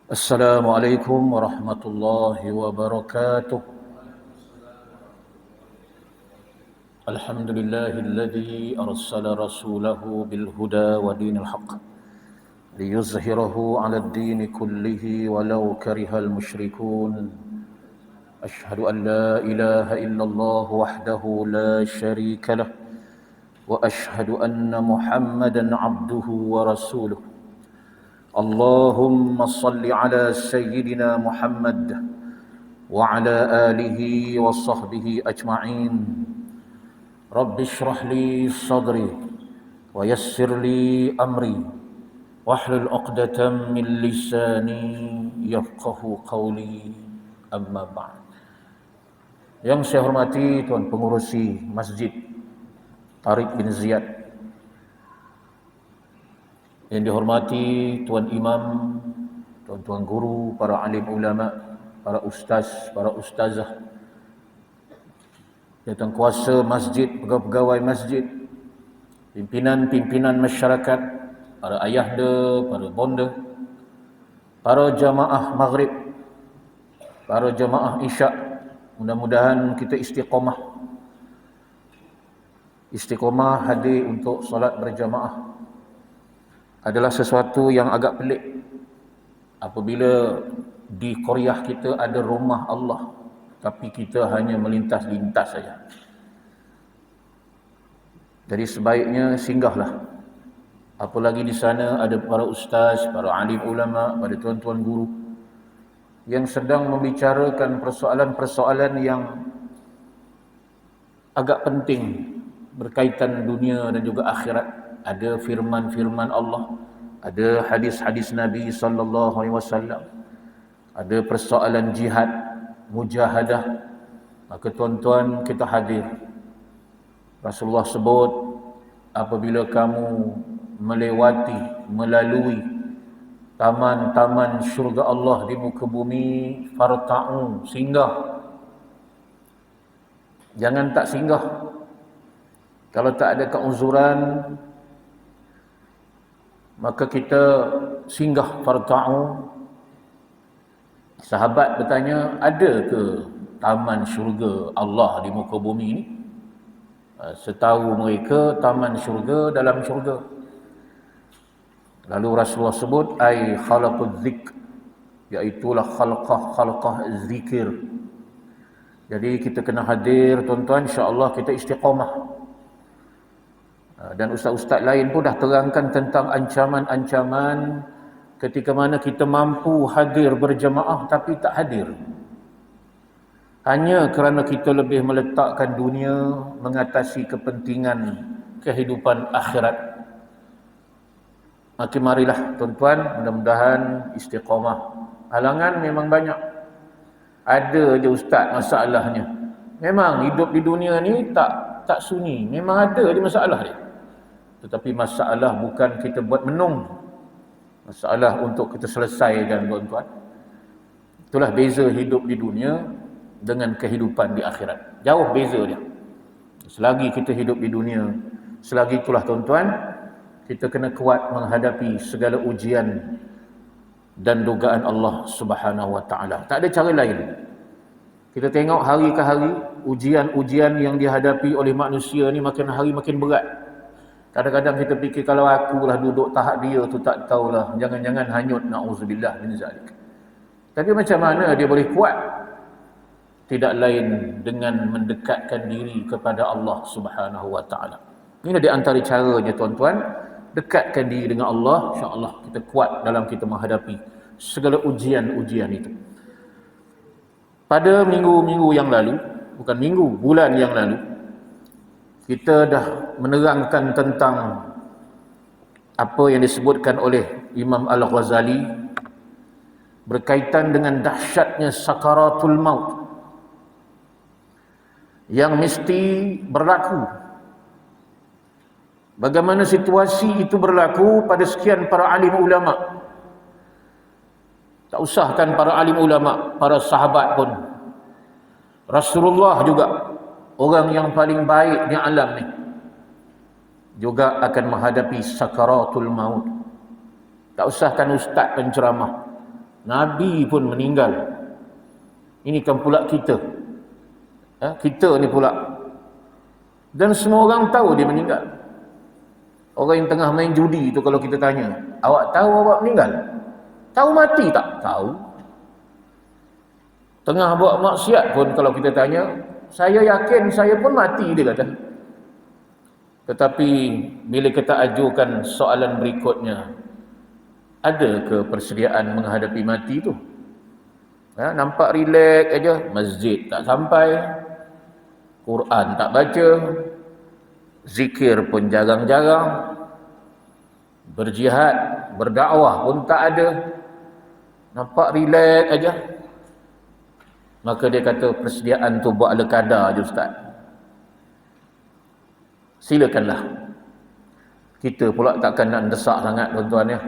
Assalamualaikum warahmatullahi wabarakatuh. Alhamdulillahilladzi arsala rasulahu bil huda wa dinil haqq liyuzhirahu 'ala ad-din kullihi walau karihal musyrikun. Asyhadu an la ilaha illallah wahdahu la syarika lah wa asyhadu anna Muhammadan 'abduhu wa rasuluh. Allahumma salli 'ala sayyidina Muhammad wa 'ala alihi wa sahbihi ajma'in. Rabbi shrah li sadri wa yassir li amri wahlul 'uqdatam min lisani yafqahu qawli, amma ba'd. Yang saya hormati Tuan Pengurusi Masjid Tariq bin Ziyad, yang dihormati Tuan Imam, tuan-tuan guru, para alim ulama, para ustaz, para ustazah, jawatan kuasa masjid, pegawai-pegawai masjid, pimpinan-pimpinan masyarakat, para ayahda, para bonda, para jamaah maghrib, para jamaah isyak. Mudah-mudahan kita istiqamah hadir untuk solat berjamaah. Adalah sesuatu yang agak pelik apabila di qaryah kita ada rumah Allah, tapi kita hanya melintas-lintas saja. Jadi sebaiknya singgahlah. Apalagi di sana ada para ustaz, para alim ulama, pada tuan-tuan guru yang sedang membicarakan persoalan-persoalan yang agak penting berkaitan dunia dan juga akhirat. Ada firman-firman Allah, ada hadis-hadis Nabi sallallahu alaihi wasallam, ada persoalan jihad, mujahadah. Maka tuan-tuan, kita hadir. Rasulullah sebut, apabila kamu melalui taman-taman syurga Allah di muka bumi, farta'u, singgah. Jangan tak singgah. Kalau tak ada keuzuran, maka kita singgah, farta'u. Sahabat bertanya, ada ke taman syurga Allah di muka bumi ini? Setahu mereka, taman syurga dalam syurga. Lalu Rasulullah sebut, ai khalaquz zikr, iaitulah khalqah zikir. Jadi kita kena hadir tuan-tuan, insya-Allah kita istiqamah. Dan ustaz-ustaz lain pun dah terangkan tentang ancaman-ancaman ketika mana kita mampu hadir berjamaah tapi tak hadir. Hanya kerana kita lebih meletakkan dunia mengatasi kepentingan kehidupan akhirat. Maka marilah tuan-tuan, mudah-mudahan istiqamah. Halangan memang banyak. Ada je ustaz masalahnya. Memang hidup di dunia ni tak sunyi. Memang ada je masalah dia. Tetapi masalah bukan kita buat menung. Masalah untuk kita selesaikan tuan-tuan. Itulah beza hidup di dunia dengan kehidupan di akhirat. Jauh beza dia. Selagi kita hidup di dunia, selagi itulah tuan-tuan, kita kena kuat menghadapi segala ujian dan dugaan Allah Subhanahu wa taala. Tak ada cara lain. Kita tengok hari ke hari ujian-ujian yang dihadapi oleh manusia ni makin hari makin berat. Kadang-kadang kita fikir kalau akulah duduk tahap dia tu tak tahulah, jangan-jangan hanyut, na'udzubillah min zalik. Tapi macam mana dia boleh kuat? Tidak lain dengan mendekatkan diri kepada Allah Subhanahu wa taala. Ini di antara caranya tuan-tuan, dekatkan diri dengan Allah, insya-Allah kita kuat dalam kita menghadapi segala ujian-ujian itu. Pada minggu-minggu yang lalu, bukan minggu, bulan yang lalu, kita dah menerangkan tentang apa yang disebutkan oleh Imam Al-Ghazali berkaitan dengan dahsyatnya sakaratul maut yang mesti berlaku. Bagaimana situasi itu berlaku pada sekian para alim ulama. Tak usahkan para alim ulama, para sahabat pun. Rasulullah juga, orang yang paling baik di alam ni, juga akan menghadapi sakaratul maut. Tak usahkan ustaz penceramah. Nabi pun meninggal. Ini kan pula kita. Kita ni pula. Dan semua orang tahu dia meninggal. Orang yang tengah main judi tu kalau kita tanya, awak tahu awak meninggal? Tahu mati tak? Tahu. Tengah buat maksiat pun kalau kita tanya, saya yakin saya pun mati, dia kata. Tetapi bila kita ajukan soalan berikutnya, ada ke persediaan menghadapi mati tu? Nampak relax aja, masjid tak sampai, Quran tak baca, zikir pun jarang-jarang, berjihad, berdakwah pun tak ada, nampak relax aja. Maka dia kata persediaan tu buat ala kadar je Ustaz. Silakanlah. Kita pula takkan nak desak sangat tuan-tuan ya.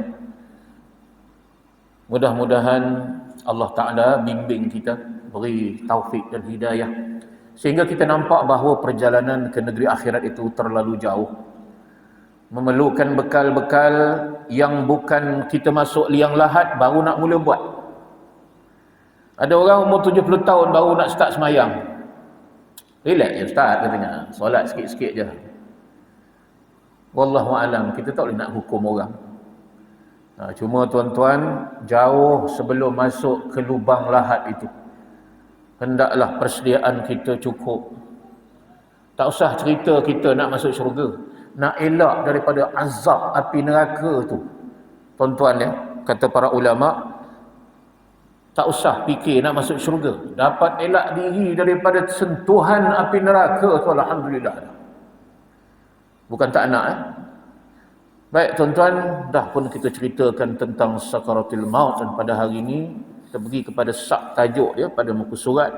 Mudah-mudahan Allah Ta'ala bimbing kita, beri taufik dan hidayah, sehingga kita nampak bahawa perjalanan ke negeri akhirat itu terlalu jauh, memerlukan bekal-bekal yang bukan kita masuk liang lahat baru nak mula buat. Ada orang umur 70 tahun baru nak start semayang. Relax je Ustaz katanya, solat sikit-sikit je. Wallahualam, kita tak boleh nak hukum orang. Cuma tuan-tuan, jauh sebelum masuk ke lubang lahat itu, hendaklah persediaan kita cukup. Tak usah cerita kita nak masuk syurga, nak elak daripada azab api neraka tu. Tuan-tuan ya, kata para ulama, tak usah fikir nak masuk syurga, dapat elak diri daripada sentuhan api neraka tu alhamdulillah. Bukan tak nak Baik tuan-tuan, dah pun kita ceritakan tentang sakaratul maut, dan pada hari ini kita pergi kepada sub tajuk dia pada muka surat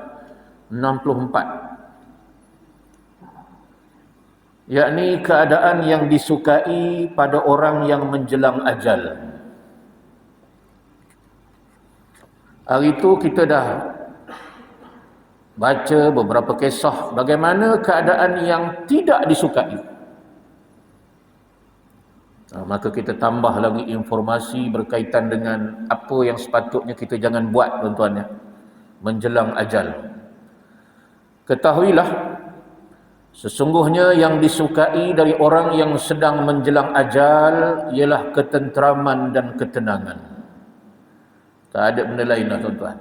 64, yakni keadaan yang disukai pada orang yang menjelang ajal. Hari itu kita dah baca beberapa kisah bagaimana keadaan yang tidak disukai. Maka kita tambah lagi informasi berkaitan dengan apa yang sepatutnya kita jangan buat tuan-tuan ya, menjelang ajal. Ketahuilah, sesungguhnya yang disukai dari orang yang sedang menjelang ajal ialah ketenteraman dan ketenangan. Tak ada benda lain lah tuan-tuan.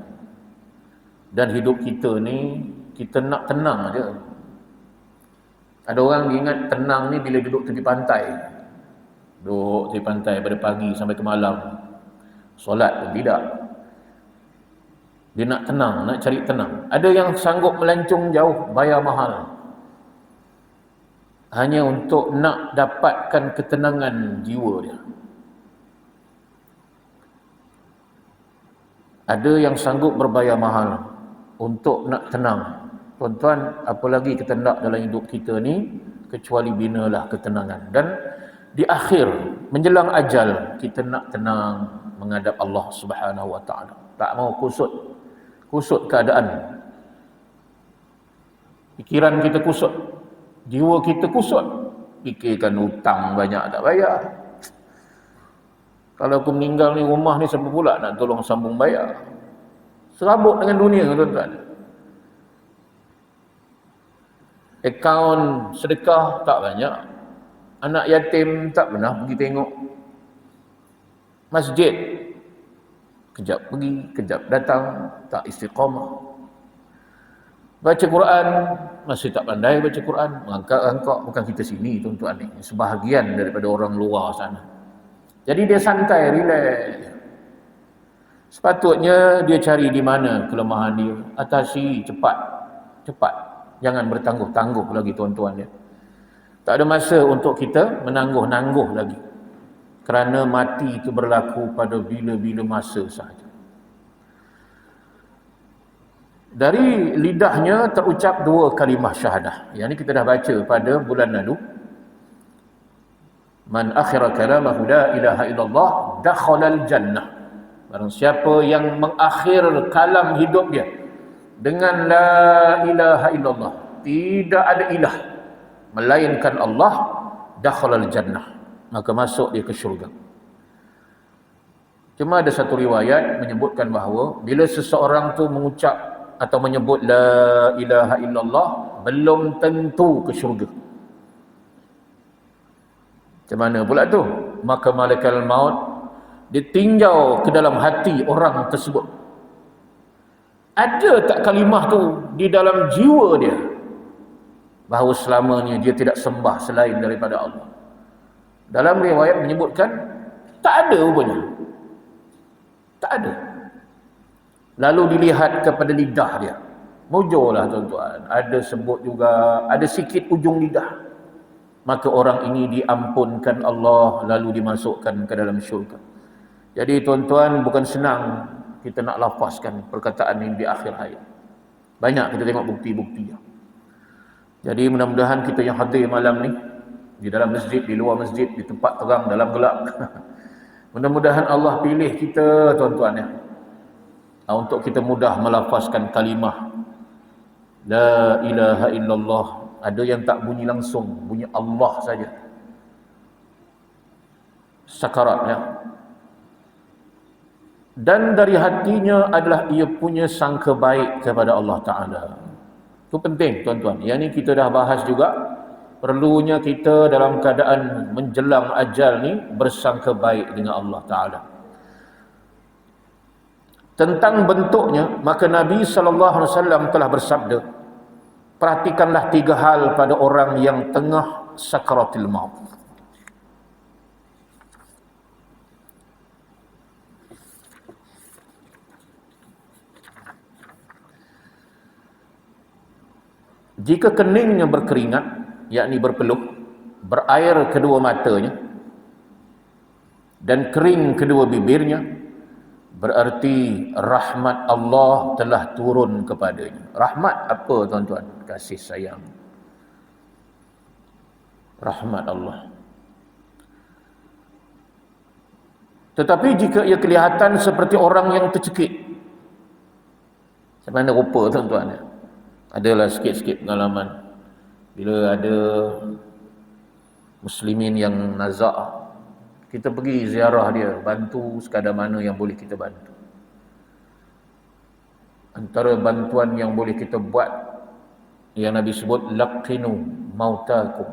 Dan hidup kita ni, kita nak tenang aja. Ada orang ingat tenang ni bila duduk tepi pantai. Duduk di pantai pada pagi sampai ke malam, solat pun tidak. Dia nak tenang, nak cari tenang. Ada yang sanggup melancong jauh, bayar mahal, hanya untuk nak dapatkan ketenangan jiwa dia. Ada yang sanggup berbayar mahal untuk nak tenang. Tuan-tuan, apa lagi kita nak dalam hidup kita ni kecuali binalah ketenangan. Dan di akhir menjelang ajal kita nak tenang menghadap Allah Subhanahu wa taala. Tak mau kusut keadaan. Fikiran kita kusut, jiwa kita kusut. Fikirkan hutang banyak tak bayar. Kalau aku meninggal ni, rumah ni siapa pula nak tolong sambung bayar? Serabut dengan dunia tuan-tuan. Akaun sedekah tak banyak. Anak yatim tak pernah pergi tengok. Masjid, kejap pergi, kejap datang, tak istiqamah. Baca Quran, masih tak pandai baca Quran. Mengangkat-angkat, bukan kita sini tuan-tuan ni. Sebahagian daripada orang luar sana. Jadi dia santai, relax. Sepatutnya dia cari di mana kelemahan dia. Atasi cepat. Cepat. Jangan bertangguh-tangguh lagi tuan-tuan ya. Tak ada masa untuk kita menangguh-nangguh lagi. Kerana mati itu berlaku pada bila-bila masa sahaja. Dari lidahnya terucap 2 kalimah syahadah. Yang ini kita dah baca pada bulan lalu. Man akhira kalamahu la ilaha illallah dakhalal jannah. Barang siapa yang mengakhir kalam hidup dia dengan la ilaha illallah, tidak ada ilah melainkan Allah, dakhalal jannah, maka masuk dia ke syurga. Cuma ada satu riwayat menyebutkan bahawa bila seseorang tu mengucap atau menyebut la ilaha illallah, belum tentu ke syurga. Macam mana pula tu? Maka malaikat maut ditinjau ke dalam hati orang tersebut. Ada tak kalimah tu di dalam jiwa dia bahawa selamanya dia tidak sembah selain daripada Allah? Dalam riwayat menyebutkan tak ada rupanya. Tak ada. Lalu dilihat kepada lidah dia. Mujurlah tuan-tuan. Ada sebut juga, ada sikit ujung lidah. Maka orang ini diampunkan Allah lalu dimasukkan ke dalam syurga. Jadi tuan-tuan, bukan senang kita nak lafazkan perkataan ini di akhir hayat. Banyak kita tengok bukti-buktinya. Jadi mudah-mudahan kita yang hadir malam ni, di dalam masjid, di luar masjid, di tempat terang, dalam gelap, mudah-mudahan Allah pilih kita tuan-tuan ya, untuk kita mudah melafazkan kalimah la ilaha illallah. Ada yang tak bunyi langsung, bunyi Allah saja. Sakarat ya. Dan dari hatinya adalah ia punya sangka baik kepada Allah Ta'ala. Itu penting tuan-tuan. Yang ni kita dah bahas juga. Perlunya kita dalam keadaan menjelang ajal ni bersangka baik dengan Allah Ta'ala. Tentang bentuknya, maka Nabi SAW telah bersabda, perhatikanlah 3 hal pada orang yang tengah sakaratil maut. Jika keningnya berkeringat, yakni berpeluh, berair kedua matanya, dan kering kedua bibirnya, berarti rahmat Allah telah turun kepadanya. Rahmat apa tuan-tuan? Kasih sayang. Rahmat Allah. Tetapi jika ia kelihatan seperti orang yang tercekik, macam mana rupa tuan-tuan? Adalah sikit-sikit pengalaman bila ada muslimin yang nazak, kita pergi ziarah dia, bantu sekadar mana yang boleh kita bantu. Antara bantuan yang boleh kita buat, yang Nabi sebut, laqinu mautakum,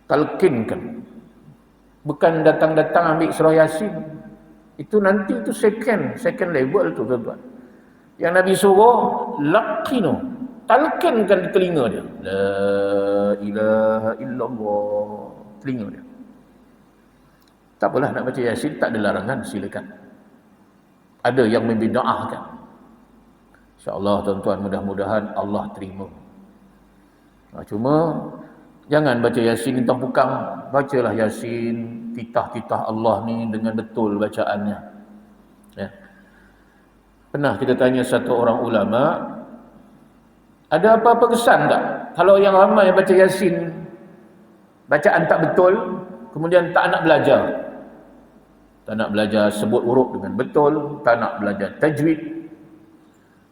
talqinkan. Bukan datang-datang ambil surah Yasin, itu nanti itu second level tu tuan-tuan. Yang Nabi suruh laqinu, talqinkan di telinga dia, la ilaha illallah, telinga dia. Tak apalah nak baca Yasin, tak ada larangan, silakan. Ada yang membida'ahkan. InsyaAllah tuan-tuan, mudah-mudahan Allah terima. Cuma jangan baca Yasin tentang pukang. Bacalah Yasin, titah-titah Allah ni dengan betul bacaannya ya. Pernah kita tanya satu orang ulama, ada apa-apa kesan tak kalau yang ramai baca Yasin bacaan tak betul, kemudian tak nak belajar, tak nak belajar sebut huruf dengan betul, tak nak belajar tajwid?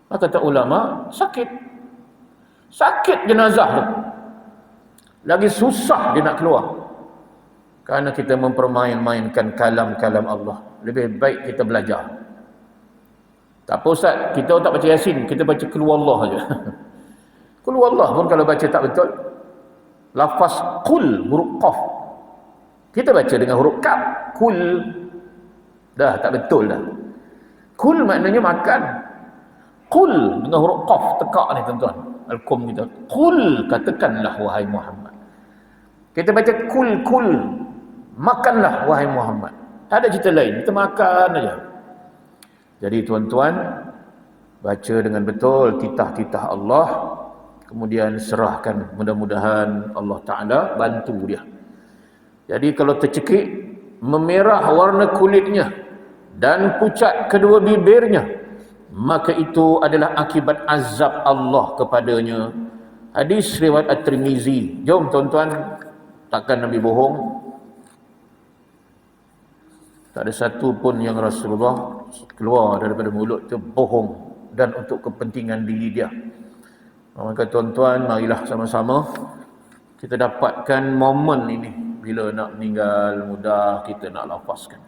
Maka kata ulama, sakit jenazah tu, lagi susah dia nak keluar, kerana kita mempermain-mainkan kalam-kalam Allah. Lebih baik kita belajar. Tak apa Ustaz, kita tak baca Yasin, kita baca Qul Huwallah saja. Qul Huwallah pun kalau baca tak betul, lafaz Qul huruf Qaf, kita baca dengan huruf Kaf, Qul, dah tak betul dah. Qul maknanya makan. Qul dengan huruf Qaf tekak ni tuan-tuan, Al-Qum kita, Qul, katakanlah wahai Muhammad. Kita baca Qul, makanlah wahai Muhammad. Tak ada cerita lain, kita makan aja. Jadi tuan-tuan, baca dengan betul titah-titah Allah, kemudian serahkan, mudah-mudahan Allah Ta'ala bantu dia. Jadi kalau tercekik, memerah warna kulitnya dan pucat kedua bibirnya, maka itu adalah akibat azab Allah kepadanya. Hadis riwayat At-Tirmizi. Jom tuan-tuan, takkan Nabi bohong. Tak ada satu pun yang Rasulullah keluar daripada mulut tu bohong dan untuk kepentingan diri dia. Maka tuan-tuan, marilah sama-sama kita dapatkan momen ini. Bila nak meninggal, mudah kita nak lafazkan.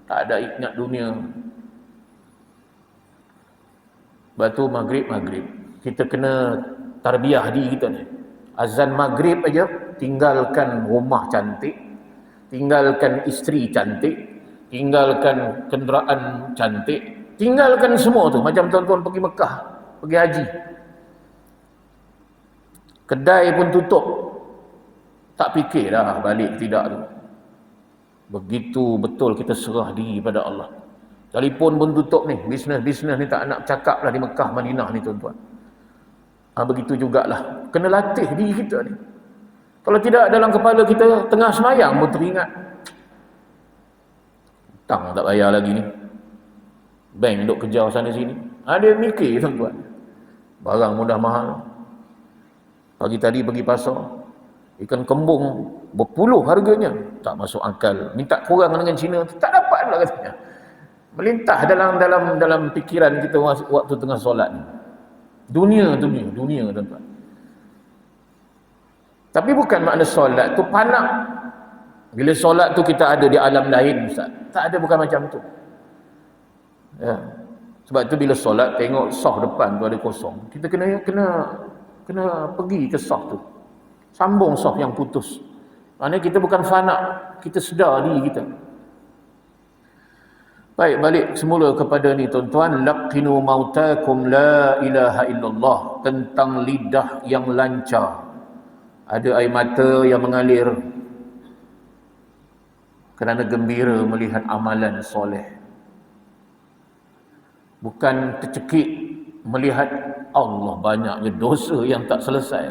Tak ada ingat dunia. Lepas tu maghrib. Kita kena tarbiyah diri kita ni. Azan maghrib aja, tinggalkan rumah cantik, tinggalkan isteri cantik, tinggalkan kenderaan cantik, tinggalkan semua tu. Macam tuan-tuan pergi Mekah, pergi haji. Kedai pun tutup. Tak fikir dah balik tidak tu. Begitu betul kita serah diri pada Allah. Telefon pun tutup ni. Bisnes-bisnes ni tak nak cakap lah di Mekah, Madinah ni tuan-tuan. Begitu jugalah. Kena latih diri kita ni. Kalau tidak dalam kepala kita, tengah semayang pun teringat. Hutang tak bayar lagi ni. Bank duk kejar sana sini. Dia mikir tuan-tuan. Barang mudah mahal. Pagi tadi pergi pasar. Ikan kembung berpuluh harganya. Tak masuk akal. Minta kurang dengan Cina. Tak dapat pula katanya. Melintah dalam fikiran kita waktu tengah solat ni. Dunia tuan-tuan. Tapi bukan makna solat tu panak. Bila solat tu kita ada di alam lain, Ustaz. Tak ada, bukan macam tu. Ya. Sebab tu bila solat tengok saf depan tu ada kosong, kita kena pergi ke saf tu. Sambung saf yang putus. Maknanya kita bukan fana, kita sedar diri kita. Baik, balik semula kepada ni tuan-tuan. Laqinu mautakum la ilaha illallah. Tentang lidah yang lancar. Ada air mata yang mengalir kerana gembira melihat amalan soleh. Bukan tercekik melihat Allah banyaknya dosa yang tak selesai.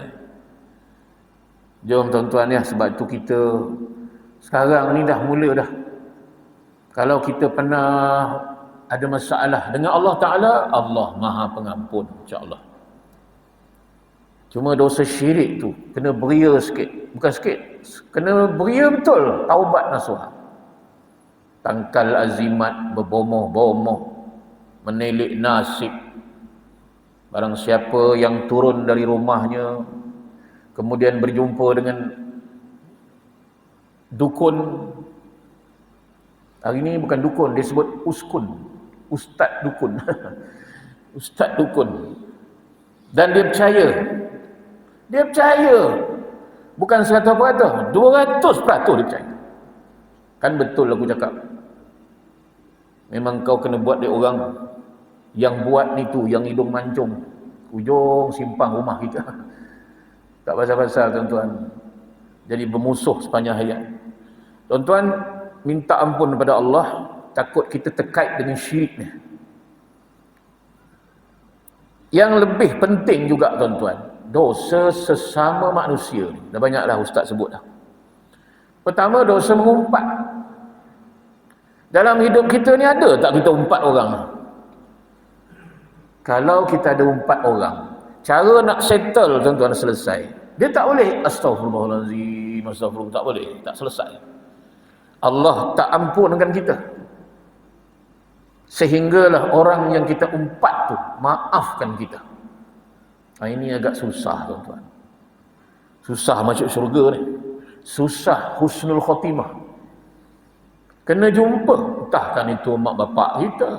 Jom tuan-tuan ya, sebab tu kita sekarang ni dah mula dah. Kalau kita pernah ada masalah dengan Allah Ta'ala, Allah Maha Pengampun, insya-Allah. Cuma dosa syirik tu kena beria sikit. Bukan sikit, kena beria betul. Taubat nasuha. Tangkal azimat, berbomoh-bomoh, menilik nasib. Barang siapa yang turun dari rumahnya, kemudian berjumpa dengan dukun. Hari ini bukan dukun, dia sebut uskun. Ustaz dukun. Ustaz dukun. Dan dia percaya. Dia percaya. Bukan 100%, 200% dia percaya. Kan betul aku cakap. Memang kau kena buat dia orang yang buat ni tu, yang hidung mancung. Ujung simpang rumah kita. Tak pasal-pasal tuan-tuan. Jadi bermusuh sepanjang hayat. Tuan-tuan, minta ampun kepada Allah, takut kita terkait dengan syirik ni. Yang lebih penting juga tuan-tuan, dosa sesama manusia ni. Dah banyaklah ustaz sebut dah. Pertama, dosa mengumpat. Dalam hidup kita ni ada tak kita umpat orang? Kalau kita ada umpat orang, cara nak settle tuan-tuan selesai. Dia tak boleh astagfirullahalazim, astagfirullah, tak boleh, tak selesai. Allah tak ampunkan kita. Sehinggalah orang yang kita umpat tu maafkan kita. Ini agak susah tuan-tuan. Susah masuk syurga ni. Susah husnul khatimah. Kena jumpa. Entahkan itu mak bapak kita,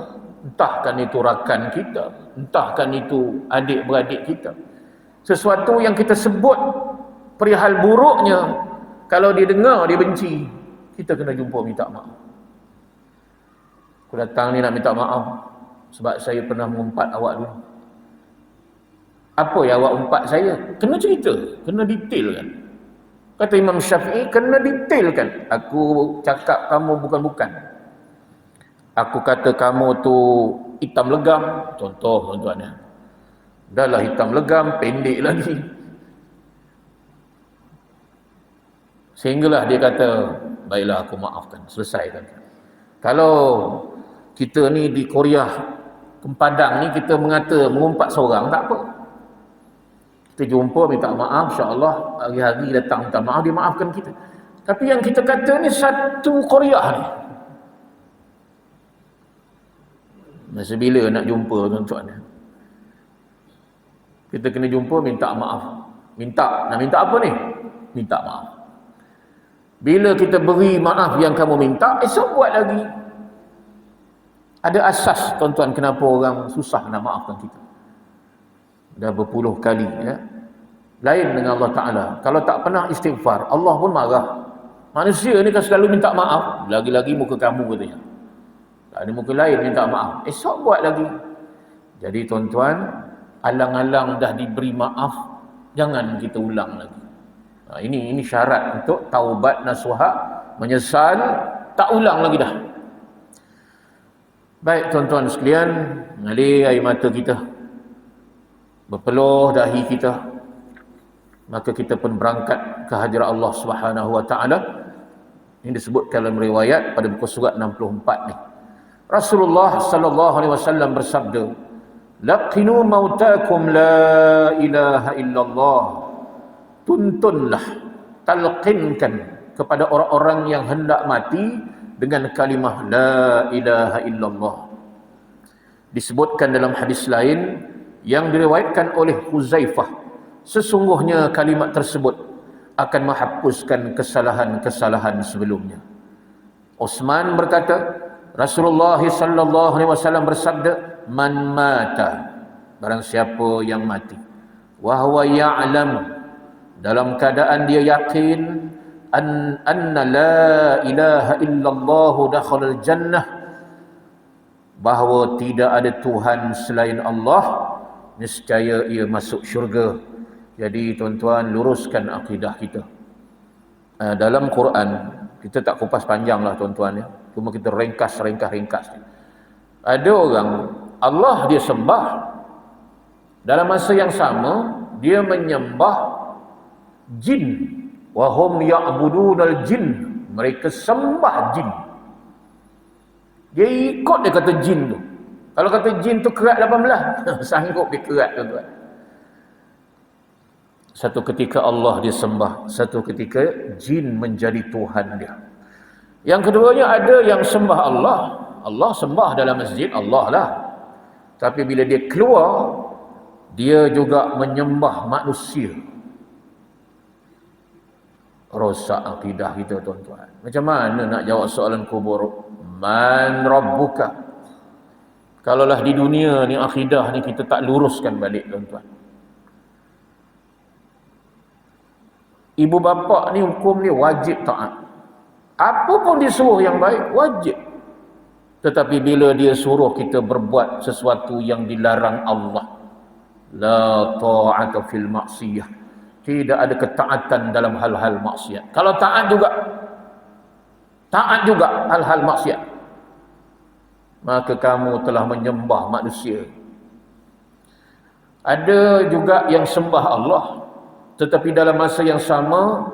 entahkan itu rakan kita, entahkan itu adik-beradik kita. Sesuatu yang kita sebut perihal buruknya, kalau dia dengar, dia benci, kita kena jumpa minta maaf. Aku datang ni nak minta maaf sebab saya pernah mengumpat awak dulu. Apa yang awak umpat saya? Kena cerita, kena detailkan. Kata Imam Syafi'i, kena detailkan. Aku cakap kamu bukan-bukan. Aku kata kamu tu hitam legam, contoh tuan-tuan ya. Dah lah hitam legam, pendek lagi. Sehinggalah dia kata, baiklah aku maafkan, selesaikan. Kalau kita ni di Korea, Padang ni kita mengumpat seorang, tak apa. Kita jumpa, minta maaf, insya-Allah hari-hari datang minta maaf, dia maafkan kita. Tapi yang kita kata ni satu Korea ni. Masa bila nak jumpa tuan-tuan? Kita kena jumpa, minta maaf. Nak minta apa ni? Minta maaf. Bila kita beri maaf yang kamu minta, esok buat lagi. Ada asas tuan-tuan kenapa orang susah nak maafkan kita. Dah berpuluh kali ya. Lain dengan Allah Ta'ala. Kalau tak pernah istighfar, Allah pun marah. Manusia ni kan selalu minta maaf. Lagi-lagi muka kamu katanya. Tak ada muka lain minta maaf. Esok buat lagi. Jadi tuan-tuan, alang-alang dah diberi maaf, jangan kita ulang lagi. Ini syarat untuk taubat nasuha, menyesal, tak ulang lagi dah. Baik tuan-tuan sekalian, mengalir air mata kita, berpeluh dahi kita, maka kita pun berangkat ke hadirat Allah Subhanahu wa taala. Ini disebutkan dalam riwayat pada buku surat 64 ni. Rasulullah sallallahu alaihi wasallam bersabda, "Laqinu mautakum la ilaha illallah." Tuntunlah, talqinkan kepada orang-orang yang hendak mati dengan kalimah la ilaha illallah. Disebutkan dalam hadis lain yang diriwayatkan oleh Huzaifah, sesungguhnya kalimat tersebut akan menghapuskan kesalahan-kesalahan sebelumnya. Utsman berkata, Rasulullah sallallahu alaihi wasallam bersabda, "Man mata," barang siapa yang mati, wa huwa ya'lam, dalam keadaan dia yakin, anna la ilaha illallah dakhalal jannah, bahawa tidak ada Tuhan selain Allah, nescaya ia masuk syurga. Jadi tuan-tuan, luruskan akidah kita. Dalam Quran, kita tak kupas panjang lah tuan-tuan ya. Cuma kita ringkas. Ada orang, Allah dia sembah. Dalam masa yang sama, dia menyembah jin. Wahum ya'budunal jin. Mereka sembah jin. Dia ikut dia kata jin tu. Kalau kata jin tu kerat 18, sanggup dia kerat tuan-tuan. Satu ketika Allah disembah, satu ketika jin menjadi Tuhan dia. Yang keduanya ada yang sembah Allah. Allah sembah dalam masjid, Allah lah. Tapi bila dia keluar, dia juga menyembah manusia. Rosak akidah kita tuan-tuan. Macam mana nak jawab soalan kubur? Man rabbuka? Kalaulah di dunia ni akidah ni kita tak luruskan balik tuan-tuan. Ibu bapa ni hukum ni wajib taat. Apa pun disuruh yang baik, wajib. Tetapi bila dia suruh kita berbuat sesuatu yang dilarang Allah, la ta'ata fil maksiyah, tidak ada ketaatan dalam hal-hal maksiat. Kalau taat juga hal-hal maksiat, maka kamu telah menyembah manusia. Ada juga yang sembah Allah, tetapi dalam masa yang sama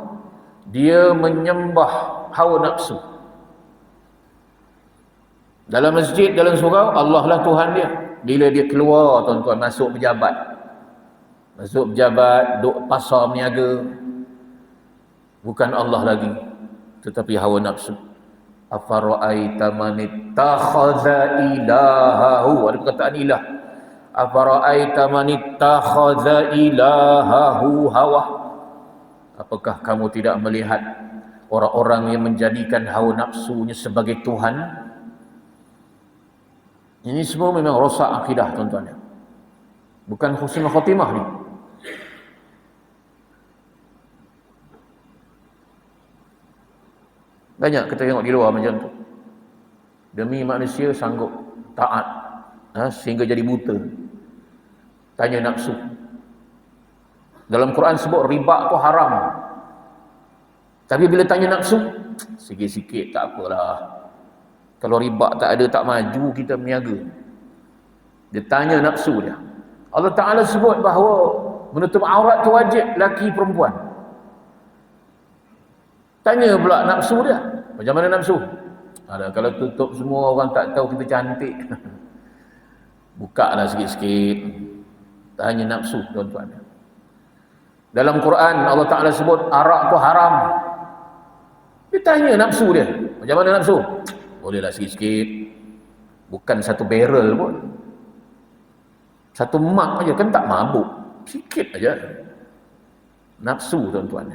dia menyembah hawa nafsu. Dalam masjid, dalam surau, Allah lah Tuhan dia. Bila dia keluar tuan-tuan, masuk pejabat, duk pasar berniaga, bukan Allah lagi, tetapi hawa nafsu. Afara'aita man ittakhadha ilahahu, ada perkataan ilah. Afara'aita man ittakhadha ilahahu hawa. Apakah kamu tidak melihat orang-orang yang menjadikan hawa nafsunya sebagai Tuhan? Ini semua memang rosak akidah tuan-tuan. Bukan husnul khotimah ni. Banyak kita tengok di luar macam tu. Demi manusia sanggup taat, sehingga jadi buta. Tanya nafsu. Dalam Quran sebut riba tu haram. Tapi bila tanya nafsu, sikit-sikit tak apalah. Kalau riba tak ada, tak maju kita berniaga. Dia tanya nafsu dia. Allah Ta'ala sebut bahawa menutup aurat tu wajib laki perempuan. Tanya pula nafsu dia. Macam mana nafsu? Kalau tutup semua orang tak tahu kita cantik. Buka lah sikit-sikit. Tanya nafsu tuan-tuan. Dalam Quran Allah Ta'ala sebut arak tu haram. Dia tanya nafsu dia. Macam mana nafsu? Bolehlah sikit-sikit. Bukan satu barrel pun. Satu mak aja kan tak mabuk. Sikit aja. Nafsu tuan-tuan.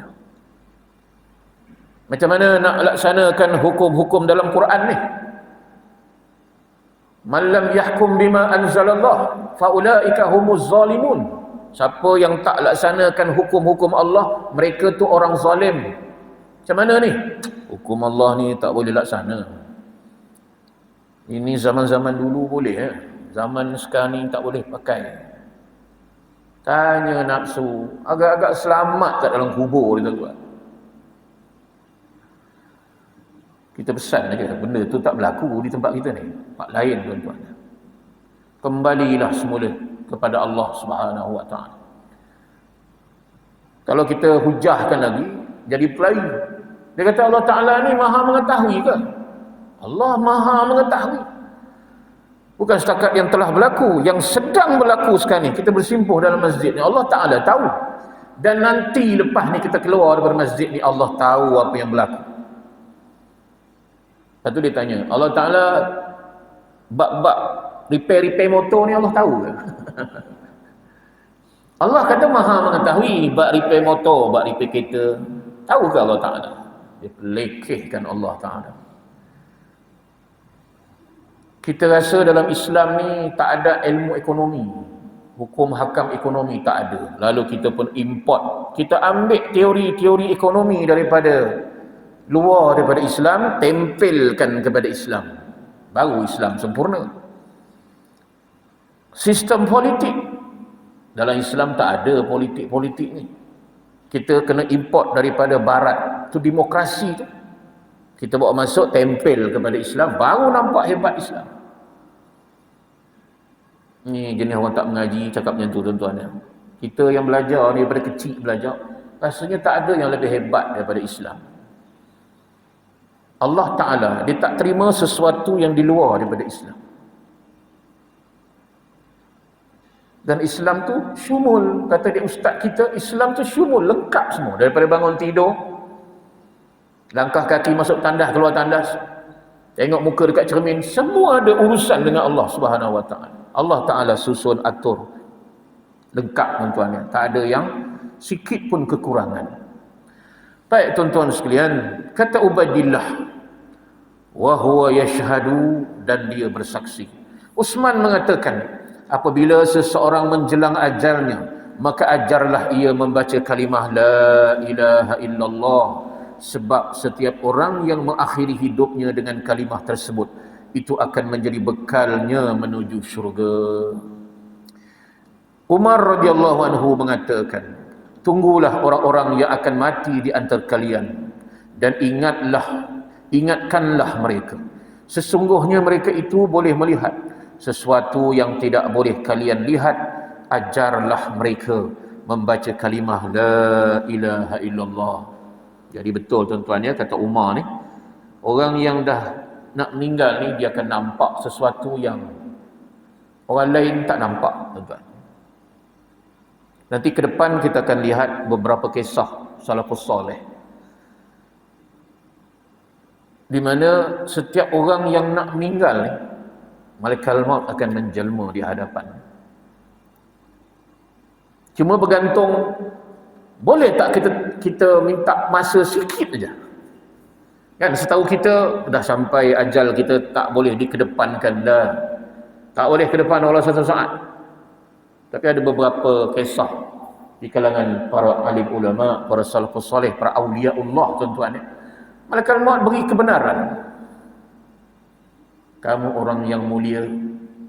Macam mana nak laksanakan hukum-hukum dalam Quran ni? Man lam yahkum bima anzalallah faulaika humuz zalimun. Siapa yang tak laksanakan hukum-hukum Allah, mereka tu orang zalim. Macam mana ni? Hukum Allah ni tak boleh laksana. Ini zaman-zaman dulu boleh, zaman sekarang ni tak boleh pakai. Tanya nafsu, agak-agak selamat kat dalam kubur dia, tuan. Kita pesan aja, benda tu tak berlaku di tempat kita ni, tempat lain, tuan-tuan. Kembalilah semula kepada Allah Subhanahu Wa Taala. Kalau kita hujahkan lagi, jadi pelai. Dia kata Allah Taala ni Maha mengetahui ke? Allah Maha mengetahui. Bukan setakat yang telah berlaku, yang sedang berlaku sekarang ni. Kita bersimpuh dalam masjid ni, Allah Taala tahu. Dan nanti lepas ni kita keluar daripada masjid ni, Allah tahu apa yang berlaku. Lepas tu dia tanya, Allah Ta'ala bab-bab repair motor ni Allah tahu ke? Allah kata Maha mengetahui bab repair motor, bab repair kereta. Tahu ke Allah Ta'ala? Dia pelekehkan Allah Ta'ala. Kita rasa dalam Islam ni tak ada ilmu ekonomi, hukum hakam ekonomi tak ada. Lalu kita pun import, kita ambil teori-teori ekonomi daripada luar, daripada Islam, tempelkan kepada Islam. Baru Islam sempurna. Sistem politik, dalam Islam tak ada politik-politik ni. Kita kena import daripada barat. Tu demokrasi tu, kita bawa masuk, tempel kepada Islam, baru nampak hebat Islam. Ni jenis orang tak mengaji cakap macam tu, tuan-tuan. Kita yang belajar ni, daripada kecil belajar, rasanya tak ada yang lebih hebat daripada Islam. Allah Ta'ala, dia tak terima sesuatu yang di luar daripada Islam. Dan Islam tu syumul, kata dia ustaz kita, Islam tu syumul, lengkap semua. Daripada bangun tidur, langkah kaki masuk tandas, keluar tandas, tengok muka dekat cermin, semua ada urusan dengan Allah Subhanahu Wa Ta'ala. Allah Ta'ala susun atur lengkap, tuan-tuan. Tak ada yang sikit pun kekurangan. Baik, tuan-tuan sekalian, kata Ubaidillah, wa huwa yashhadu, dan dia bersaksi. Uthman mengatakan, apabila seseorang menjelang ajalnya, maka ajarlah ia membaca kalimah la ilaha illallah, sebab setiap orang yang mengakhiri hidupnya dengan kalimah tersebut, itu akan menjadi bekalnya menuju syurga. Umar radhiyallahu anhu mengatakan, tunggulah orang-orang yang akan mati di antara kalian, dan ingatkanlah mereka, sesungguhnya mereka itu boleh melihat sesuatu yang tidak boleh kalian lihat. Ajarlah mereka membaca kalimah la ilaha illallah. Jadi betul, tuan-tuan, ya, kata Umar ni, orang yang dah nak meninggal ni, dia akan nampak sesuatu yang orang lain tak nampak, tuan-tuan. Nanti ke depan kita akan lihat beberapa kisah salafus soleh, di mana setiap orang yang nak meninggal ni, malaikat maut akan menjelma di hadapan. Cuma bergantung, boleh tak kita minta masa sikit aja? Kan setahu kita dah sampai ajal kita, tak boleh dikedepankan dah. Tak boleh ke depan walau satu saat. Tapi ada beberapa kisah di kalangan para alim ulama, para salafus soleh, para awliyaullah, tuan-tuan. Malaikat maut beri kebenaran. Kamu orang yang mulia,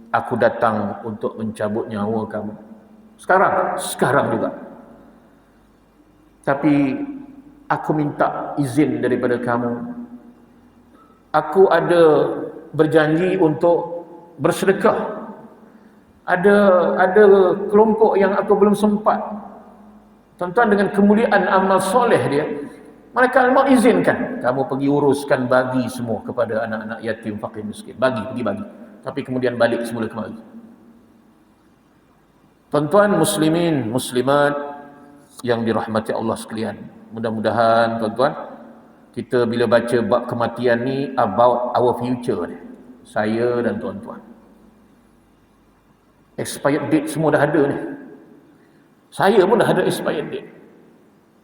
aku datang untuk mencabut nyawa kamu. Sekarang juga. Tapi aku minta izin daripada kamu. Aku ada berjanji untuk bersedekah. Ada kelompok yang aku belum sempat. Tuan-tuan, dengan kemuliaan amal soleh dia, malaikat maut izinkan kamu pergi uruskan, bagi semua kepada anak-anak yatim, fakir, miskin. Pergi bagi. Tapi kemudian balik semula kemari. Tuan-tuan muslimin, muslimat yang dirahmati Allah sekalian, mudah-mudahan tuan-tuan, kita bila baca bab kematian ni about our future ni, saya dan tuan-tuan, expired date semua dah ada ni. Saya pun dah ada expired date.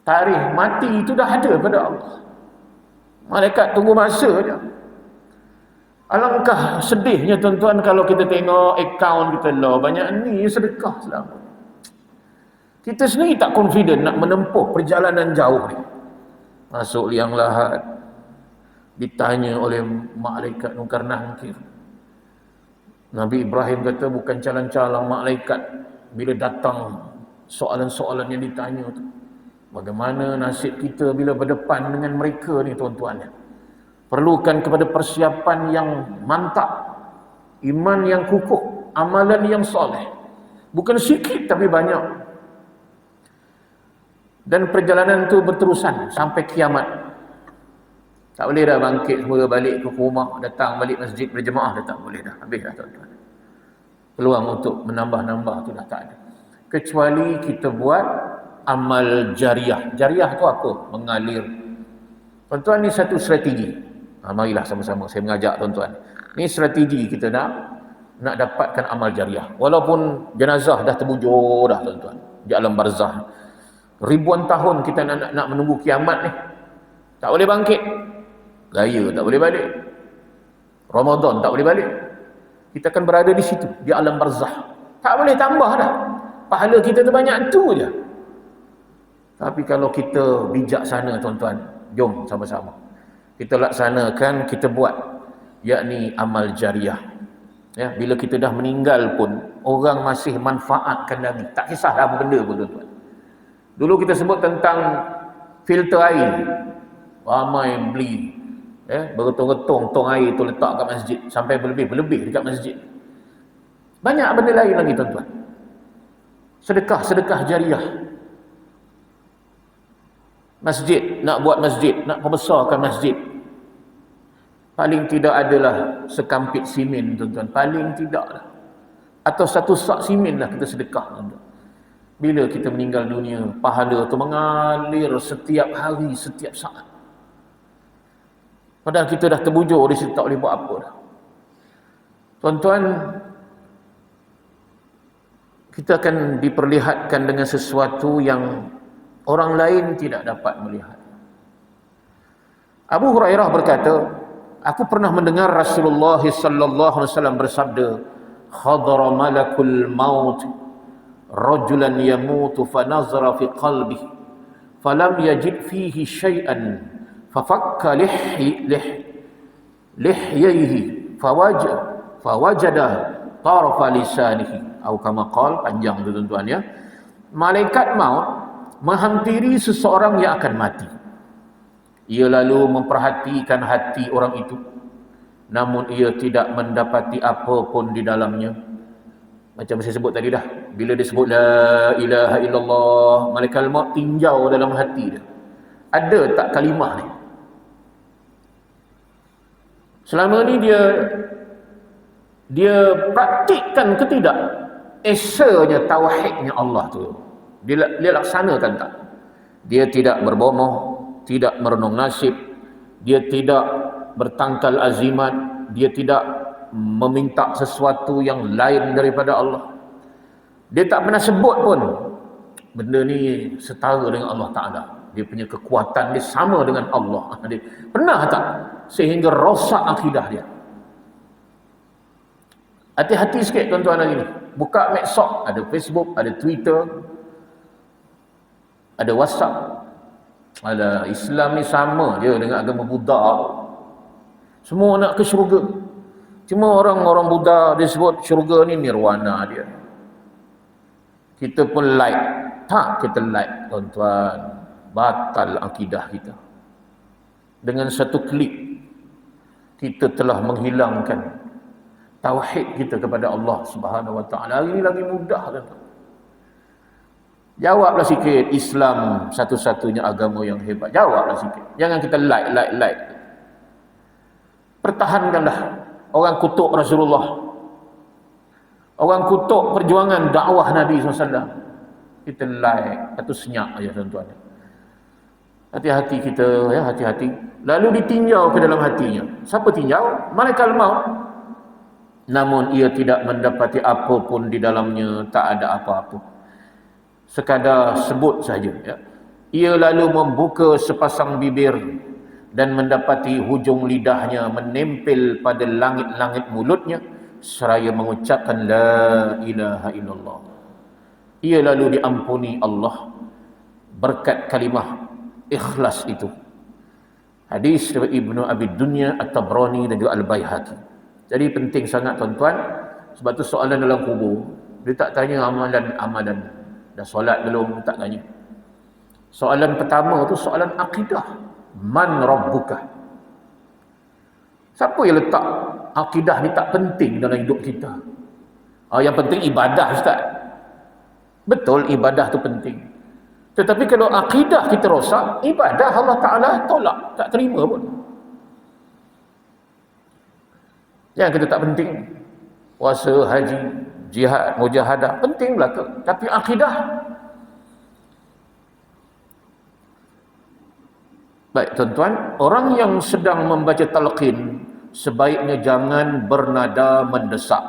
Tarikh mati itu dah ada pada Allah. Malaikat tunggu masa je. Alangkah sedihnya tuan-tuan kalau kita tengok akaun kita lah banyak ni sedekah selama. Kita sendiri tak confident nak menempuh perjalanan jauh ni. Masuk liang lahat, ditanya oleh malaikat mungkar nakir. Nabi Ibrahim kata bukan calang-calang malaikat bila datang soalan-soalan yang ditanya tu. Bagaimana nasib kita bila berdepan dengan mereka ni tuan-tuan? Perlukan kepada persiapan yang mantap, iman yang kukuh, amalan yang soleh. Bukan sikit tapi banyak. Dan perjalanan tu berterusan sampai kiamat. Tak boleh dah bangkit semula balik ke rumah, datang balik masjid berjemaah, dah tak boleh dah. Habis dah tuan-tuan. Peluang untuk menambah-nambah tu dah tak ada. Kecuali kita buat amal jariah. Jariah tu apa? Mengalir. Tuan-tuan, ni satu strategi. Marilah sama-sama saya mengajak tuan-tuan. Ni strategi kita nak dapatkan amal jariah. Walaupun jenazah dah terbujur dah tuan-tuan di alam barzah. Ribuan tahun kita nak menunggu kiamat ni. Tak boleh bangkit. Raya tak boleh balik. Ramadan tak boleh balik. Kita akan berada di situ, di alam barzah. Tak boleh tambah dah. Pahala kita tu banyak tu je. Tapi kalau kita bijaksana tuan-tuan, jom sama-sama kita laksanakan, kita buat, yakni amal jariah. Ya, bila kita dah meninggal pun orang masih manfaatkan lagi. Tak kisahlah apa benda pun tuan-tuan. Dulu kita sebut tentang filter air. Ramai beli bergetong-getong tong air tu letak kat masjid sampai berlebih dekat masjid. Banyak benda lain lagi tuan-tuan. Sedekah jariah. Masjid, nak buat masjid, nak membesarkan masjid. Paling tidak adalah sekampit simen tuan-tuan. Paling tidak lah. Atau satu sak simen lah kita sedekah tuan-tuan. Bila kita meninggal dunia, pahala tu mengalir setiap hari, setiap saat. Padahal kita dah terbujur di situ, tak boleh buat apa dah. Tuan-tuan, kita akan diperlihatkan dengan sesuatu yang orang lain tidak dapat melihat. Abu Hurairah berkata, aku pernah mendengar Rasulullah sallallahu alaihi wasallam bersabda, "Khadara malakul maut rajulan yamutu fa nazara fi qalbihi falam yajid fihi syai'an fafakka lihyaihi fawajada tarfa lisanihi." Atau kama qala, panjang tu tuan-tuan ya. Malaikat maut menghampiri seseorang yang akan mati. Ia lalu memperhatikan hati orang itu, namun ia tidak mendapati apa pun di dalamnya. Macam saya sebut tadi dah, bila dia sebut la ilaha illallah, malaikat maut tinjau dalam hati dia. Ada tak kalimah ni? Selama ni dia praktikkan ke tidak esanya tauhidnya Allah tu? Dia laksanakan tak? Dia tidak berbomoh, tidak merenung nasib, dia tidak bertangkal azimat, dia tidak meminta sesuatu yang lain daripada Allah. Dia tak pernah sebut pun benda ni setara dengan Allah Ta'ala. Dia punya kekuatan dia sama dengan Allah. Dia pernah tak? Sehingga rosak akidah dia. Hati-hati sikit tuan-tuan hari ni. Buka medsos, ada Facebook, ada Twitter, ada WhatsApp. Alah, Islam ni sama je dengan agama Buddha. Semua nak ke syurga. Cuma orang-orang Buddha dia sebut syurga ni nirwana dia. Kita pun like. Tak kita like tuan-tuan. Batal akidah kita. Dengan satu klik kita telah menghilangkan tauhid kita kepada Allah Subhanahu Wa Taala. Hari ni lagi mudah kan? Jawablah sikit, Islam satu-satunya agama yang hebat. Jawablah sikit. Jangan kita like. Pertahankanlah. Orang kutuk Rasulullah. Orang kutuk perjuangan dakwah Nabi SAW. Kita like, atau senyap aja tuan-tuan. Hati-hati kita, ya, hati-hati. Lalu ditinjau ke dalam hatinya. Siapa tinjau? Malaikat maut. Namun ia tidak mendapati apa pun di dalamnya, tak ada apa-apa. Sekadar sebut saja. Ya. Ia lalu membuka sepasang bibir dan mendapati hujung lidahnya menempel pada langit-langit mulutnya seraya mengucapkan la ilaha illallah. Ia lalu diampuni Allah berkat kalimah ikhlas itu. Hadis dari Ibnu Abi Dunya, At-Tabrani dan juga Al-Baihaqi. Jadi penting sangat tuan-tuan, sebab tu soalan dalam kubur dia tak tanya amalan dah solat belum, tak tanya. Soalan pertama tu soalan akidah. Man rabbuka? Siapa yang letak akidah ni tak penting dalam hidup kita? Yang penting ibadah, Ustaz. Betul, ibadah tu penting. Tetapi kalau akidah kita rosak, ibadah Allah Ta'ala tolak, tak terima pun. Yang kita tak penting. Puasa, haji, jihad, mujahadah, penting belaka. Tapi akidah. Baik tuan-tuan, orang yang sedang membaca talqin, sebaiknya jangan bernada mendesak.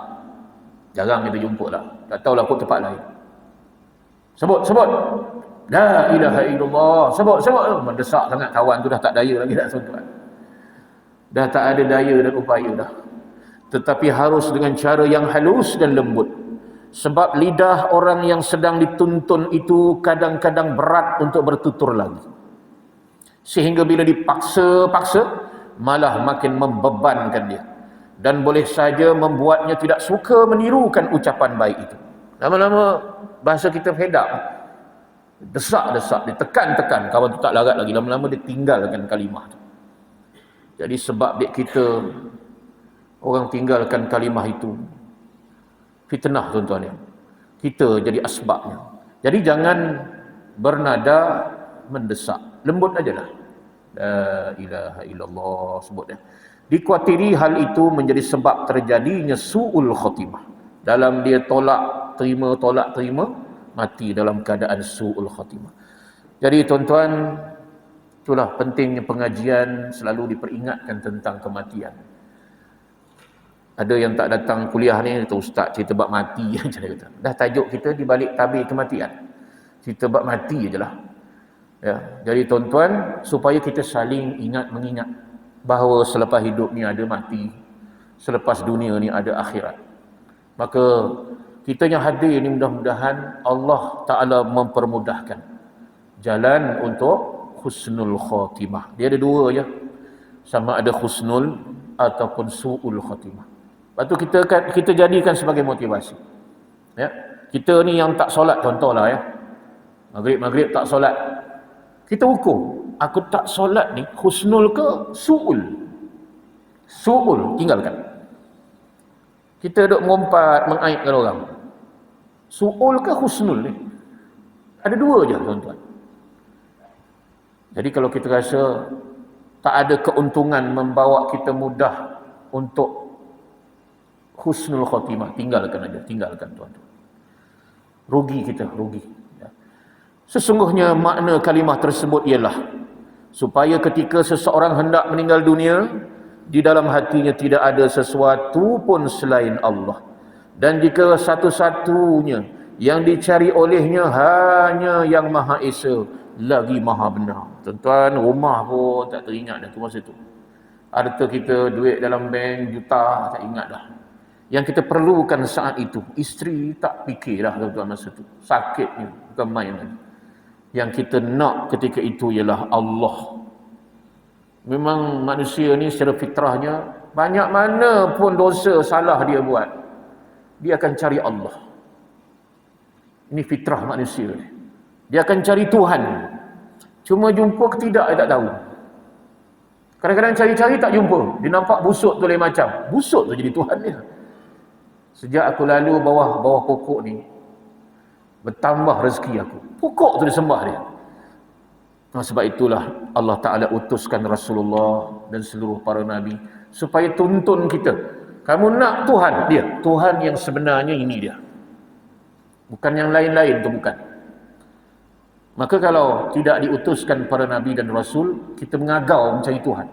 Jarang kita jumpa lah. Tak tahulah kot tempat lain. Sebut. La ilaha illallah. Sebut. Mendesak sangat, kawan tu dah tak daya lagi dah tuan-tuan. Dah tak ada daya dan upaya dah. Tetapi harus dengan cara yang halus dan lembut. Sebab lidah orang yang sedang dituntun itu kadang-kadang berat untuk bertutur lagi. Sehingga bila dipaksa-paksa, malah makin membebankan dia. Dan boleh saja membuatnya tidak suka menirukan ucapan baik itu. Lama-lama bahasa kita fed up. Desak, ditekan, kawan tu tak larat lagi. Lama-lama dia tinggalkan kalimah tu. Jadi sebab dia kita, orang tinggalkan kalimah itu, fitnah tuan-tuan ya. Kita jadi asbabnya. Jadi jangan bernada mendesak. Lembut ajalah. La ilaha illallah sebut dia. Dikuatiri hal itu menjadi sebab terjadinya su'ul khatimah. Dalam dia tolak terima, mati dalam keadaan su'ul khatimah. Jadi tuan-tuan, itulah pentingnya pengajian, selalu diperingatkan tentang kematian. Ada yang tak datang kuliah ni, kata ustaz cerita bab mati. Dah tajuk kita di balik tabir kematian. Cerita bab mati je lah. Ya, jadi tuan-tuan, supaya kita saling mengingat bahawa selepas hidup ni ada mati, selepas dunia ni ada akhirat. Maka kita yang hadir ni mudah-mudahan Allah Ta'ala mempermudahkan jalan untuk husnul khatimah. Dia ada dua je, sama ada husnul ataupun su'ul khatimah. Lepas tu kita jadikan sebagai motivasi. Ya, kita ni yang tak solat, contohlah ya, maghrib tak solat, kita ukur, aku tak solat ni husnul ke su'ul? Su'ul, tinggalkan. Kita duk mengumpat, mengaibkan orang. Su'ul ke husnul ni? Ada dua je tuan-tuan. Jadi kalau kita rasa tak ada keuntungan membawa kita mudah untuk husnul khatimah, tinggalkan tuan-tuan. Rugi kita. Sesungguhnya makna kalimah tersebut ialah supaya ketika seseorang hendak meninggal dunia, di dalam hatinya tidak ada sesuatu pun selain Allah. Dan jika satu-satunya yang dicari olehnya hanya yang Maha Esa, lagi Maha Benar. Tuan-tuan, rumah pun tak teringat dah tu masa tu. Harta kita, duit dalam bank juta, tak ingat dah. Yang kita perlukan saat itu, isteri tak fikir dah tuan-tuan masa tu. Sakitnya, bukan main lagi. Yang kita nak ketika itu ialah Allah. Memang manusia ni secara fitrahnya, banyak mana pun dosa salah dia buat, dia akan cari Allah. Ini fitrah manusia ni. Dia akan cari Tuhan. Cuma jumpa ke tidak, dia tak tahu. Kadang-kadang cari-cari tak jumpa. Dia nampak busuk tu lain macam. Busuk tu jadi Tuhan dia. Sejak aku lalu bawah pokok ni, bertambah rezeki aku. Pokok tu disembah dia. Sebab itulah Allah Ta'ala utuskan Rasulullah dan seluruh para Nabi supaya tuntun kita. Kamu nak Tuhan, dia. Tuhan yang sebenarnya ini dia. Bukan yang lain-lain tu, bukan. Maka kalau tidak diutuskan para Nabi dan Rasul, kita mengagau mencari Tuhan.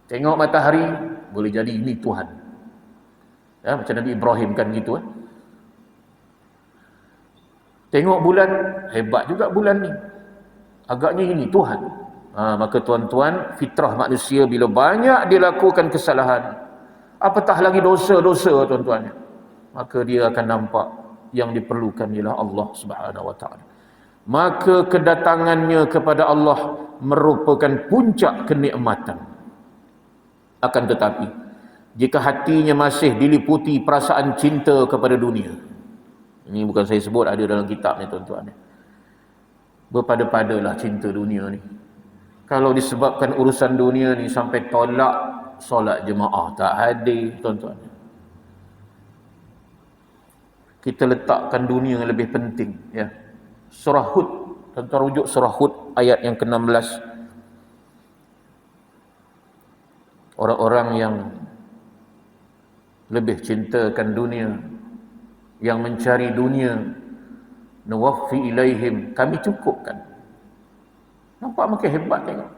Tengok matahari, boleh jadi ini Tuhan. Ya, macam Nabi Ibrahim kan gitu. Tengok bulan, hebat juga bulan ni. Agaknya ini Tuhan. Maka tuan-tuan, fitrah manusia bila banyak dilakukan kesalahan, apatah lagi dosa-dosa tuan-tuan, maka dia akan nampak yang diperlukan ialah Allah Subhanahu wa taala. Maka kedatangannya kepada Allah merupakan puncak kenikmatan. Akan tetapi, jika hatinya masih diliputi perasaan cinta kepada dunia, ini bukan saya sebut, ada dalam kitab ni tuan-tuan, berpada-padalah cinta dunia ni. Kalau disebabkan urusan dunia ni sampai tolak solat jemaah, tak hadir tuan-tuan. Kita letakkan dunia yang lebih penting, ya. Surah Hud, tuan-tuan rujuk surah Hud ayat yang ke-16. Orang-orang yang lebih cintakan dunia, yang mencari dunia, nuwaffi ilaihim, kami cukupkan. Nampak makin hebat tengok.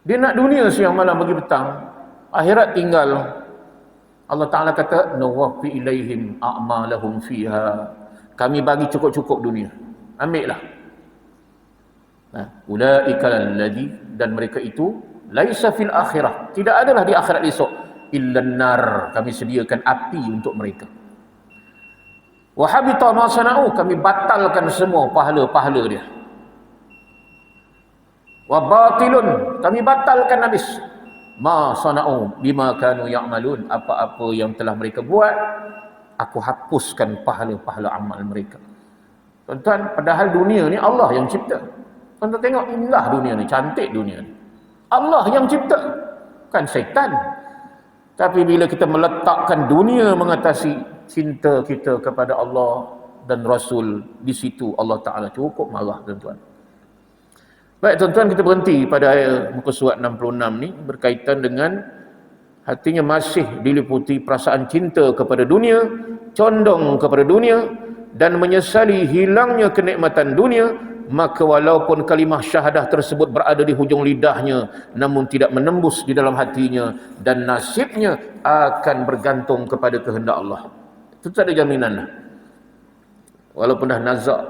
Dia nak dunia siang malam bagi petang, akhirat tinggal. Allah Ta'ala kata, nuwaffi ilaihim a'malahum fiha. Kami bagi cukup-cukup dunia. Ambil lah. Ulaika alladhi, dan mereka itu, laisa fil akhirah, tidak adalah di akhirat esok, illan nar, kami sediakan api untuk mereka. Wa habita ma sana'u, kami batalkan semua pahala-pahala dia. Wa batilun, kami batalkan habis, ma sana'u bima kanu ya'malun, apa-apa yang telah mereka buat, aku hapuskan pahala-pahala amal mereka. Tuan-tuan, padahal dunia ni Allah yang cipta. Tuan-tuan tengok, indah dunia ni, cantik dunia ni, Allah yang cipta, bukan syaitan. Tapi bila kita meletakkan dunia mengatasi cinta kita kepada Allah dan Rasul, di situ Allah Ta'ala cukup marah tuan-tuan. Baik tuan-tuan, kita berhenti pada ayat muka surat 66 ni, berkaitan dengan hatinya masih diliputi perasaan cinta kepada dunia, condong kepada dunia, dan menyesali hilangnya kenikmatan dunia, maka walaupun kalimah syahadah tersebut berada di hujung lidahnya, namun tidak menembus di dalam hatinya, dan nasibnya akan bergantung kepada kehendak Allah. Itu tak ada jaminan lah. Walaupun dah nazak,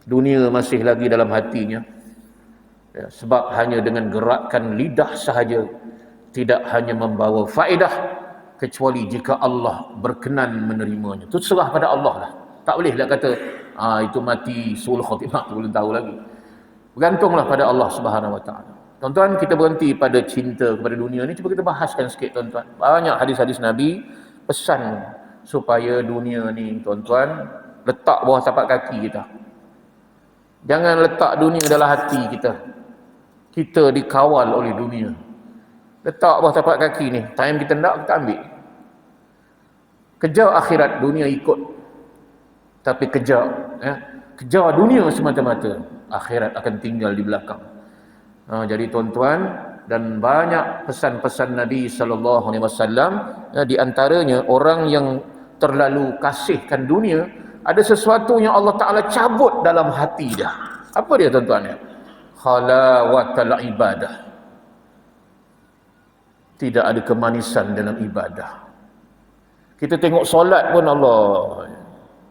dunia masih lagi dalam hatinya, ya, sebab hanya dengan gerakan lidah sahaja tidak hanya membawa faedah, kecuali jika Allah berkenan menerimanya. Itu serah pada Allah lah. Tak boleh lah kata itu mati sul khatimah, tu belum tahu lagi. Bergantunglah pada Allah Subhanahu wa taala. Tuan-tuan, kita berhenti pada cinta kepada dunia ni, cuba kita bahaskan sikit tuan-tuan. Banyak hadis-hadis Nabi pesan supaya dunia ni tuan-tuan letak bawah tapak kaki kita. Jangan letak dunia dalam hati kita. Kita dikawal oleh dunia. Letak bawah tapak kaki ni, time kita nak, kita ambil. Kejar akhirat, dunia ikut. Tapi kejar dunia semata-mata, akhirat akan tinggal di belakang. Jadi tuan-tuan, dan banyak pesan-pesan Nabi SAW, di antaranya orang yang terlalu kasihkan dunia, ada sesuatu yang Allah Ta'ala cabut dalam hati dia. Apa dia tuan-tuan? Khalawatal ibadah. Tidak ada kemanisan dalam ibadah. Kita tengok solat pun Allah,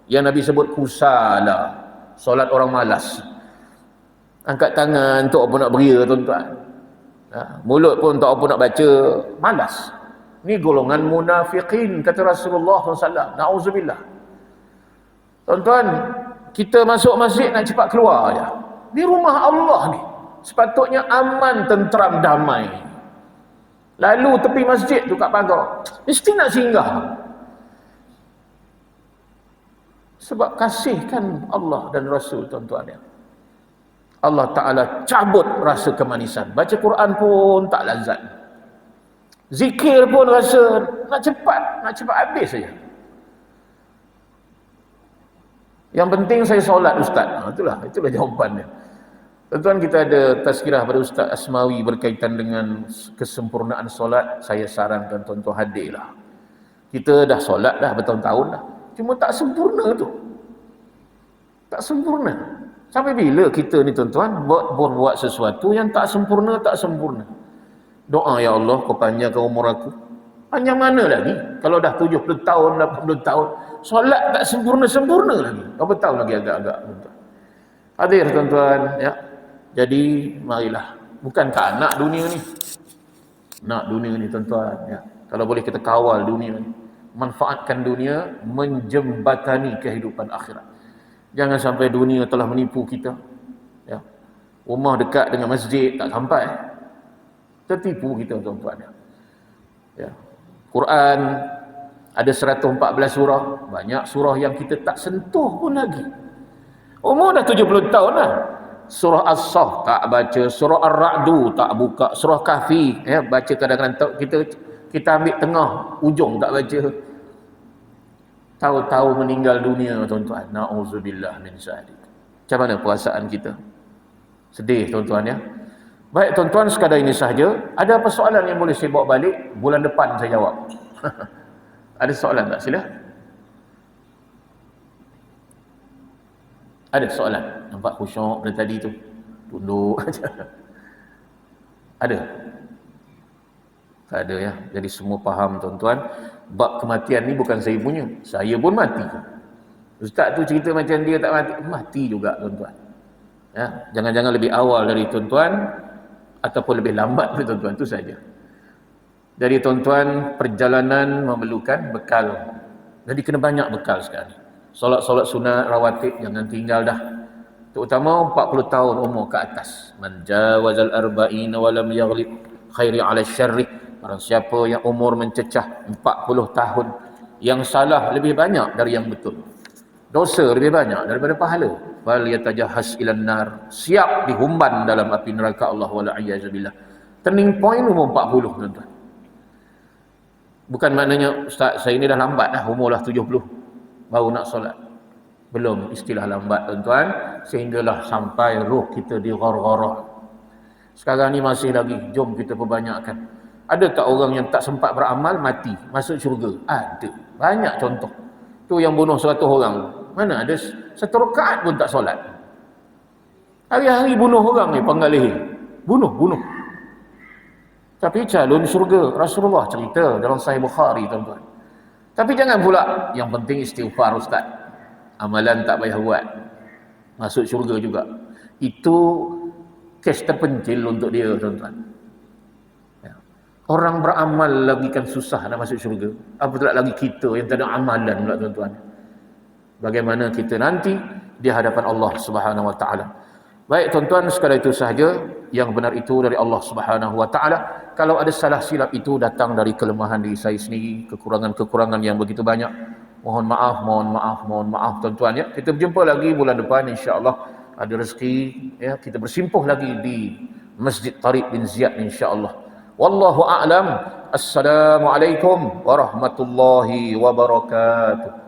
yang Nabi sebut kusala, solat orang malas. Angkat tangan untuk apa nak beria tuan-tuan. Mulut pun tak apa nak baca, malas. Ni golongan munafiqin, kata Rasulullah SAW. Na'udzubillah. Tuan-tuan, kita masuk masjid nak cepat keluar je. Di rumah Allah ni sepatutnya aman, tentram, damai. Lalu tepi masjid tu kat pagar, mesti nak singgah. Sebab kasihkan Allah dan Rasul tuan-tuan ya. Allah Ta'ala cabut rasa kemanisan. Baca Quran pun tak lazat. Zikir pun rasa nak cepat habis saja. Yang penting saya solat ustaz. Itulah jawapannya. Tuan-tuan, kita ada tazkirah pada Ustaz Asmawi berkaitan dengan kesempurnaan solat. Saya sarankan tuan-tuan hadirlah. Kita dah solat dah bertahun-tahun dah. Cuma tak sempurna tu. Tak sempurna. Sampai bila kita ni tuan-tuan buat sesuatu yang tak sempurna. Doa, ya Allah, kau panjangkan umur aku. Panjang mana lagi? Kalau dah 70 tahun, 80 tahun, solat tak sempurna lagi. Berapa tahun lagi agak-agak tuan-tuan? Hadir tuan-tuan ya. Jadi marilah, bukankah nak dunia ni? Nak dunia ni tuan-tuan ya. Kalau boleh kita kawal dunia ni, manfaatkan dunia menjembatani kehidupan akhirat. Jangan sampai dunia telah menipu kita ya. Rumah dekat dengan masjid tak sampai, tertipu kita tuan-tuan ya. Quran ada 114 surah, banyak surah yang kita tak sentuh pun lagi. Umur dah 70 tahun lah. Surah As-Saff tak baca, surah Ar-Ra'du tak buka, surah Kahfi ya, baca kadang-kadang kita ambil tengah ujung tak baca. Tahu-tahu meninggal dunia tuan-tuan. Na'udzubillah min zalik. Macam mana perasaan kita? Sedih tuan-tuan ya. Baik tuan-tuan, sekadar ini sahaja. Ada apa soalan yang boleh saya bawa balik? Bulan depan saya jawab. Ada soalan tak? Sila. Ada soalan? Nampak khusyuk dari tadi tu. Tunduk aja. Ada? Tak ada ya. Jadi semua faham tuan-tuan. Bab kematian ni bukan saya punya. Saya pun mati. Ustaz tu cerita macam dia tak mati. Mati juga tuan-tuan. Ya, jangan-jangan lebih awal dari tuan-tuan ataupun lebih lambat dari tuan-tuan, itu saja. Jadi tuan-tuan, perjalanan memerlukan bekal. Jadi kena banyak bekal sekali. Solat-solat sunat rawatib jangan tinggal dah. Terutama 40 tahun umur ke atas. Man jawazal arba'ina wa lam yaghlib khairi 'ala syarri. Barang siapa yang umur mencecah 40 tahun, yang salah lebih banyak dari yang betul. Dosa lebih banyak daripada pahala. Fal yatajahhas ilan nar. Siap dihumban dalam api neraka Allah wal a'yazubillah. Turning point umur 40 tuan-tuan. Bukan maknanya ustaz saya ni dah lambat dah, umur dah 70 baru nak solat. Belum istilah lambat tuan-tuan, sehinggalah sampai roh kita di ghargharah. Sekarang ni masih lagi, jom kita perbanyakkan. Ada tak orang yang tak sempat beramal mati masuk syurga? Ada. Banyak contoh. Tu yang bunuh 100 orang. Mana ada 1 rakaat pun tak solat. Hari-hari bunuh orang ni panggal leher. Bunuh. Tapi calon syurga. Rasulullah cerita dalam Sahih Bukhari tuan-tuan. Tapi jangan pula yang penting istighfar ustaz. Amalan tak payah buat. Masuk syurga juga. Itu kes terpencil untuk dia tuan-tuan. Orang beramal lagi kan susah nak masuk syurga. Apatah lagi kita yang tak ada amalan pula tuan-tuan. Bagaimana kita nanti di hadapan Allah Subhanahu wa taala. Baik tuan-tuan, sekadar itu sahaja. Yang benar itu dari Allah Subhanahu wa taala. Kalau ada salah silap itu datang dari kelemahan diri saya sendiri, kekurangan-kekurangan yang begitu banyak. Mohon maaf tuan-tuan ya. Kita berjumpa lagi bulan depan insya-Allah. Ada rezeki ya, kita bersimpuh lagi di Masjid Tariq bin Ziyad insya-Allah. Wallahu a'lam. Assalamualaikum warahmatullahi wabarakatuh.